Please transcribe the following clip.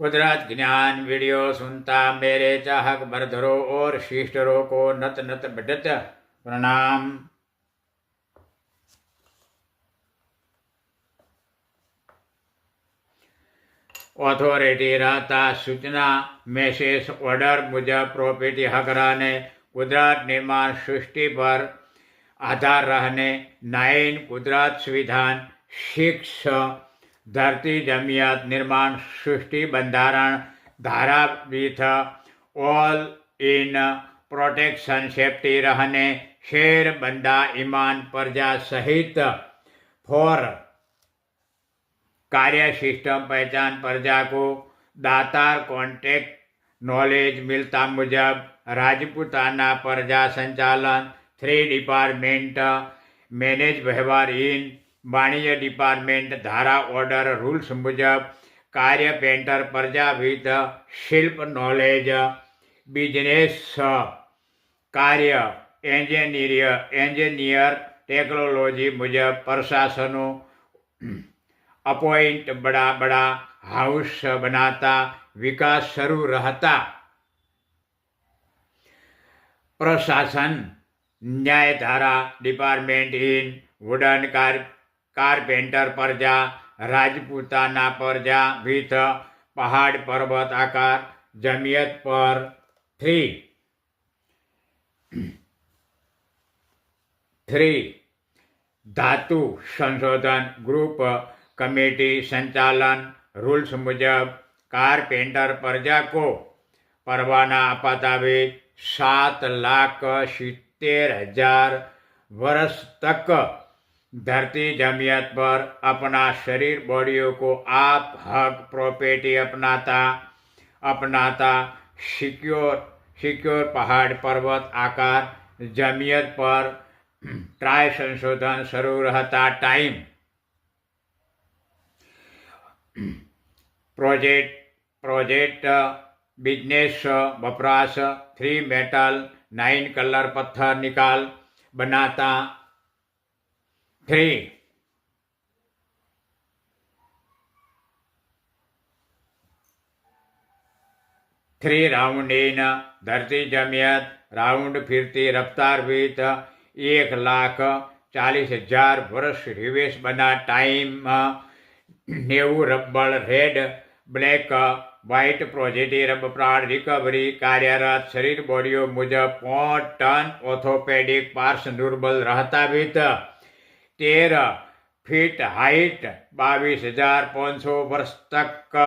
गुजरात ज्ञान वीडियो सुनता मेरे चाहक बरधरों और शिष्टरों को नत नत बढ़त प्रणाम। ઓથોરિટી રહેતા સૂચના મેસેજ ઓર્ડર મુજબ પ્રોપર્ટી હકરાને ગુજરાત નિર્માણ સૃષ્ટિ પર આધાર रहने 9 गुजरात संविधान 6 धरती जमियत निर्माण सृष्टि बंधारण धारा with all in protection safety रहने शेर बंदा ईमान प्रजा सहित फॉर कार्य सिस्टम पहचान प्रजा को दातार कॉन्टेक्ट नॉलेज मिलता मुजब राजपूताना प्रजा संचालन 3 डिपार्टमेंट मैनेज व्यवहार इन वाणिज्य डिपार्टमेंट धारा ऑर्डर रूल्स मुजब कार्य पेंटर प्रजा विथ शिल्प नॉलेज बिजनेस कार्य एंजीनियर टेक्नोलॉजी मुजब प्रशासनों अपॉइंट बड़ा बड़ा हाउस बनाता विकास शुरू रहता प्रशासन न्याय धारा डिपार्टमेंट इन वुडन कारपेंटर प्रजा राजपूताना प्रजा विथ पहाड़ पर्वत आकार जमियत पर 3 धातु संशोधन ग्रुप कमेटी संचालन रूल्स मुजब कारपेंटर प्रजा को परवाना अपाता हुए 7,70,000 वर्ष तक धरती जमियत पर अपना शरीर बॉडियों को आप हक प्रॉपर्टी अपनाता सिक्योर पहाड़ पर्वत आकार जमियत पर ट्राय संशोधन शुरू रहता टाइम प्रोजेक्ट बिजनेस वपराश 3 मेटल 9 कलर पत्थर निकाल बनाता 3 राउंड इन धरती जमियत राउंड फिरती रफ्तार विथ 1,40,000 वर्ष रिवेश बना टाइम 90 रबड़ रेड ब्लैक व्हाइट पॉजिटिव रब प्राण रिकवरी कार्यरत शरीर बॉडियों मुजब 5 टन ऑर्थोपेडिक पार्स दुर्बल रहता विथ 13 फीट हाइट 22,500 वर्ष तक